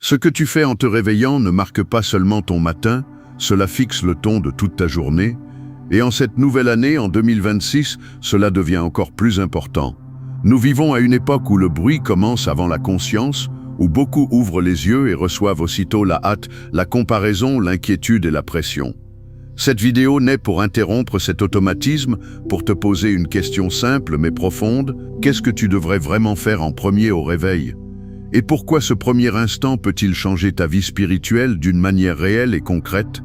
Ce que tu fais en te réveillant ne marque pas seulement ton matin, cela fixe le ton de toute ta journée. Et en cette nouvelle année, en 2026, cela devient encore plus important. Nous vivons à une époque où le bruit commence avant la conscience, où beaucoup ouvrent les yeux et reçoivent aussitôt la hâte, la comparaison, l'inquiétude et la pression. Cette vidéo naît pour interrompre cet automatisme, pour te poser une question simple mais profonde. Qu'est-ce que tu devrais vraiment faire en premier au réveil? Et pourquoi ce premier instant peut-il changer ta vie spirituelle d'une manière réelle et concrète?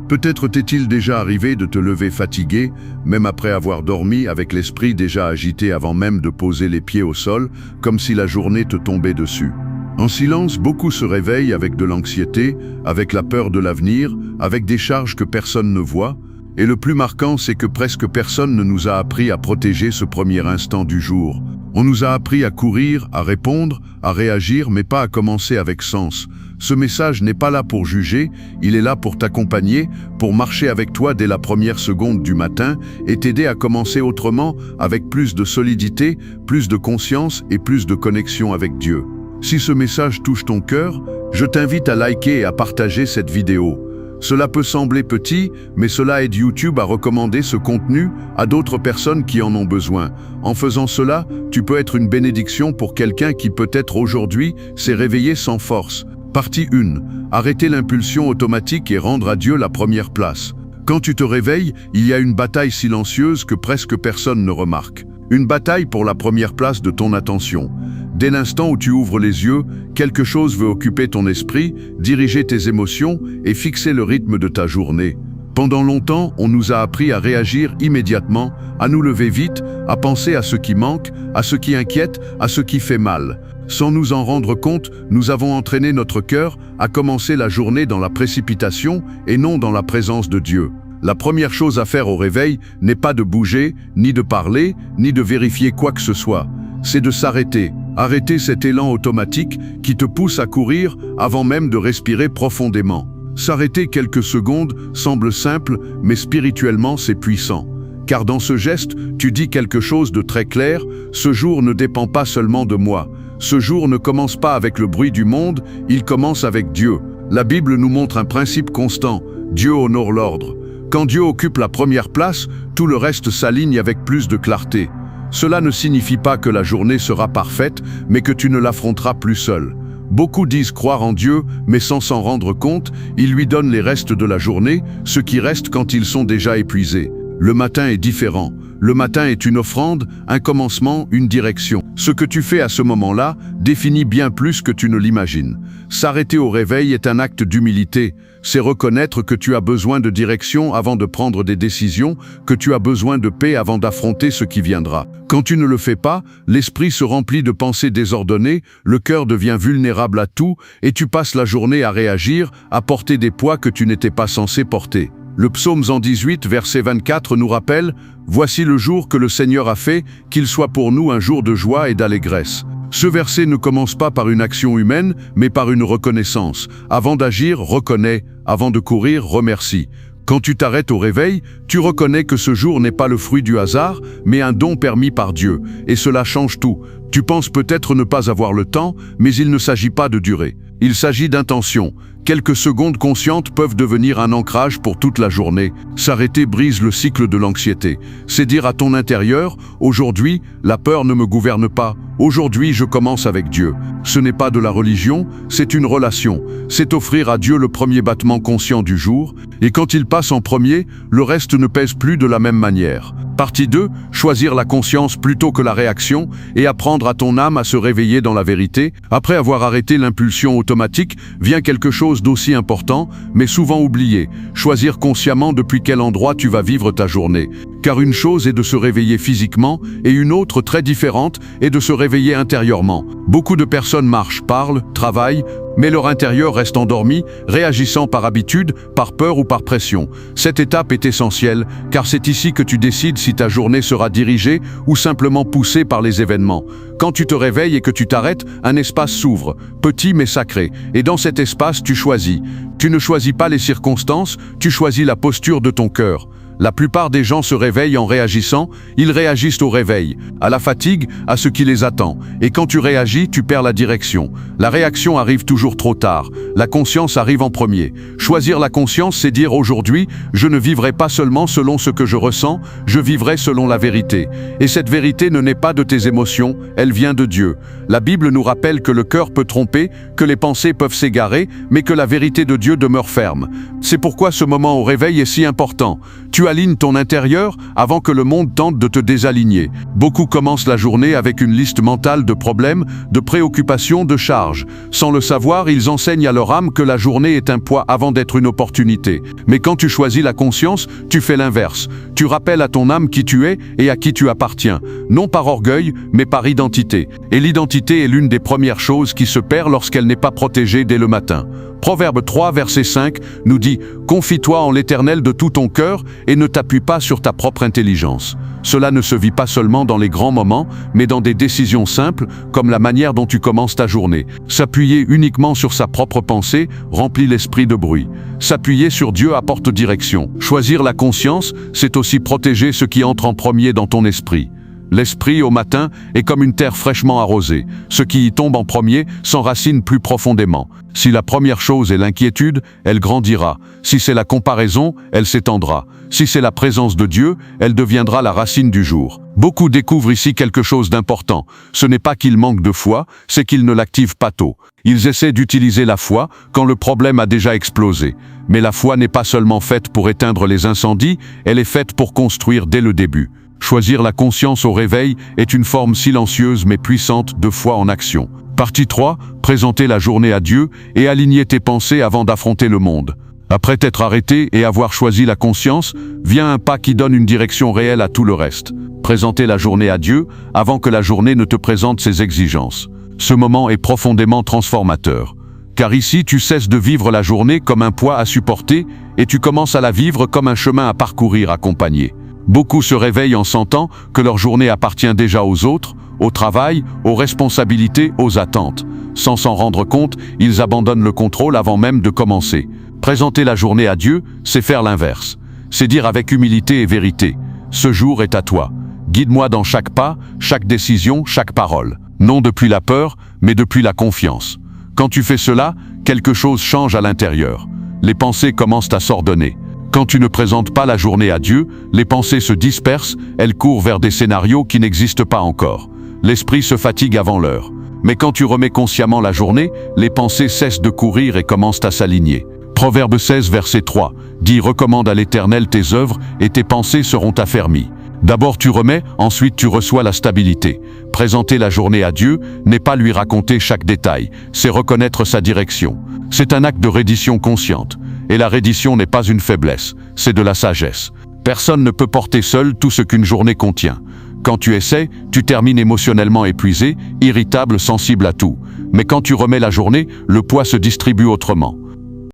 Peut-être t'est-il déjà arrivé de te lever fatigué, même après avoir dormi, avec l'esprit déjà agité avant même de poser les pieds au sol, comme si la journée te tombait dessus. En silence, beaucoup se réveillent avec de l'anxiété, avec la peur de l'avenir, avec des charges que personne ne voit. Et le plus marquant, c'est que presque personne ne nous a appris à protéger ce premier instant du jour. On nous a appris à courir, à répondre, à réagir, mais pas à commencer avec sens. Ce message n'est pas là pour juger, il est là pour t'accompagner, pour marcher avec toi dès la première seconde du matin et t'aider à commencer autrement, avec plus de solidité, plus de conscience et plus de connexion avec Dieu. Si ce message touche ton cœur, je t'invite à liker et à partager cette vidéo. Cela peut sembler petit, mais cela aide YouTube à recommander ce contenu à d'autres personnes qui en ont besoin. En faisant cela, tu peux être une bénédiction pour quelqu'un qui peut-être aujourd'hui s'est réveillé sans force. Partie 1. Arrêter l'impulsion automatique et rendre à Dieu la première place. Quand tu te réveilles, il y a une bataille silencieuse que presque personne ne remarque. Une bataille pour la première place de ton attention. Dès l'instant où tu ouvres les yeux, quelque chose veut occuper ton esprit, diriger tes émotions et fixer le rythme de ta journée. Pendant longtemps, on nous a appris à réagir immédiatement, à nous lever vite, à penser à ce qui manque, à ce qui inquiète, à ce qui fait mal. Sans nous en rendre compte, nous avons entraîné notre cœur à commencer la journée dans la précipitation et non dans la présence de Dieu. La première chose à faire au réveil n'est pas de bouger, ni de parler, ni de vérifier quoi que ce soit. C'est de s'arrêter, arrêter cet élan automatique qui te pousse à courir avant même de respirer profondément. S'arrêter quelques secondes semble simple, mais spirituellement c'est puissant. Car dans ce geste, tu dis quelque chose de très clair, ce jour ne dépend pas seulement de moi. Ce jour ne commence pas avec le bruit du monde, il commence avec Dieu. La Bible nous montre un principe constant, Dieu honore l'ordre. Quand Dieu occupe la première place, tout le reste s'aligne avec plus de clarté. Cela ne signifie pas que la journée sera parfaite, mais que tu ne l'affronteras plus seul. Beaucoup disent croire en Dieu, mais sans s'en rendre compte, ils lui donnent les restes de la journée, ce qui reste quand ils sont déjà épuisés. Le matin est différent. Le matin est une offrande, un commencement, une direction. Ce que tu fais à ce moment-là définit bien plus que tu ne l'imagines. S'arrêter au réveil est un acte d'humilité. C'est reconnaître que tu as besoin de direction avant de prendre des décisions, que tu as besoin de paix avant d'affronter ce qui viendra. Quand tu ne le fais pas, l'esprit se remplit de pensées désordonnées, le cœur devient vulnérable à tout et tu passes la journée à réagir, à porter des poids que tu n'étais pas censé porter. Le psaume 118, verset 24 nous rappelle « Voici le jour que le Seigneur a fait, qu'il soit pour nous un jour de joie et d'allégresse ». Ce verset ne commence pas par une action humaine, mais par une reconnaissance. Avant d'agir, reconnais. Avant de courir, remercie. Quand tu t'arrêtes au réveil, tu reconnais que ce jour n'est pas le fruit du hasard, mais un don permis par Dieu. Et cela change tout. Tu penses peut-être ne pas avoir le temps, mais il ne s'agit pas de durée. Il s'agit d'intention. Quelques secondes conscientes peuvent devenir un ancrage pour toute la journée. S'arrêter brise le cycle de l'anxiété. C'est dire à ton intérieur, aujourd'hui, la peur ne me gouverne pas. Aujourd'hui, je commence avec Dieu. Ce n'est pas de la religion, c'est une relation. C'est offrir à Dieu le premier battement conscient du jour, et quand il passe en premier, le reste ne pèse plus de la même manière. Partie 2, choisir la conscience plutôt que la réaction et apprendre à ton âme à se réveiller dans la vérité. Après avoir arrêté l'impulsion automatique, vient quelque chose d'aussi important, mais souvent oublié. Choisir consciemment depuis quel endroit tu vas vivre ta journée. Car une chose est de se réveiller physiquement et une autre très différente est de se réveiller intérieurement. Beaucoup de personnes marchent, parlent, travaillent, mais leur intérieur reste endormi, réagissant par habitude, par peur ou par pression. Cette étape est essentielle, car c'est ici que tu décides si ta journée sera dirigée ou simplement poussée par les événements. Quand tu te réveilles et que tu t'arrêtes, un espace s'ouvre, petit mais sacré, et dans cet espace tu choisis. Tu ne choisis pas les circonstances, tu choisis la posture de ton cœur. La plupart des gens se réveillent en réagissant, ils réagissent au réveil, à la fatigue, à ce qui les attend. Et quand tu réagis, tu perds la direction. La réaction arrive toujours trop tard. La conscience arrive en premier. Choisir la conscience, c'est dire aujourd'hui, je ne vivrai pas seulement selon ce que je ressens, je vivrai selon la vérité. Et cette vérité ne naît pas de tes émotions, elle vient de Dieu. La Bible nous rappelle que le cœur peut tromper, que les pensées peuvent s'égarer, mais que la vérité de Dieu demeure ferme. C'est pourquoi ce moment au réveil est si important. Tu alignes ton intérieur avant que le monde tente de te désaligner. Beaucoup commencent la journée avec une liste mentale de problèmes, de préoccupations, de charges. Sans le savoir, ils enseignent à leur âme que la journée est un poids avant d'être une opportunité. Mais quand tu choisis la conscience, tu fais l'inverse. Tu rappelles à ton âme qui tu es et à qui tu appartiens. Non par orgueil, mais par identité. Et l'identité est l'une des premières choses qui se perd lorsqu'elle n'est pas protégée dès le matin. Proverbe 3, verset 5, nous dit « Confie-toi en l'Éternel de tout ton cœur et ne t'appuie pas sur ta propre intelligence. » Cela ne se vit pas seulement dans les grands moments, mais dans des décisions simples, comme la manière dont tu commences ta journée. S'appuyer uniquement sur sa propre pensée remplit l'esprit de bruit. S'appuyer sur Dieu apporte direction. Choisir la conscience, c'est aussi protéger ce qui entre en premier dans ton esprit. L'esprit, au matin, est comme une terre fraîchement arrosée. Ce qui y tombe en premier s'enracine plus profondément. Si la première chose est l'inquiétude, elle grandira. Si c'est la comparaison, elle s'étendra. Si c'est la présence de Dieu, elle deviendra la racine du jour. Beaucoup découvrent ici quelque chose d'important. Ce n'est pas qu'ils manquent de foi, c'est qu'ils ne l'activent pas tôt. Ils essaient d'utiliser la foi quand le problème a déjà explosé. Mais la foi n'est pas seulement faite pour éteindre les incendies, elle est faite pour construire dès le début. Choisir la conscience au réveil est une forme silencieuse mais puissante de foi en action. Partie 3, présenter la journée à Dieu et aligner tes pensées avant d'affronter le monde. Après t'être arrêté et avoir choisi la conscience, vient un pas qui donne une direction réelle à tout le reste. Présenter la journée à Dieu avant que la journée ne te présente ses exigences. Ce moment est profondément transformateur. Car ici, tu cesses de vivre la journée comme un poids à supporter et tu commences à la vivre comme un chemin à parcourir accompagné. Beaucoup se réveillent en sentant que leur journée appartient déjà aux autres, au travail, aux responsabilités, aux attentes. Sans s'en rendre compte, ils abandonnent le contrôle avant même de commencer. Présenter la journée à Dieu, c'est faire l'inverse. C'est dire avec humilité et vérité, « Ce jour est à toi. Guide-moi dans chaque pas, chaque décision, chaque parole. » Non depuis la peur, mais depuis la confiance. Quand tu fais cela, quelque chose change à l'intérieur. Les pensées commencent à s'ordonner. Quand tu ne présentes pas la journée à Dieu, les pensées se dispersent, elles courent vers des scénarios qui n'existent pas encore. L'esprit se fatigue avant l'heure. Mais quand tu remets consciemment la journée, les pensées cessent de courir et commencent à s'aligner. Proverbe 16, verset 3, dit « Recommande à l'Éternel tes œuvres et tes pensées seront affermies. » D'abord tu remets, ensuite tu reçois la stabilité. Présenter la journée à Dieu n'est pas lui raconter chaque détail, c'est reconnaître sa direction. C'est un acte de reddition consciente. Et la reddition n'est pas une faiblesse, c'est de la sagesse. Personne ne peut porter seul tout ce qu'une journée contient. Quand tu essaies, tu termines émotionnellement épuisé, irritable, sensible à tout. Mais quand tu remets la journée, le poids se distribue autrement.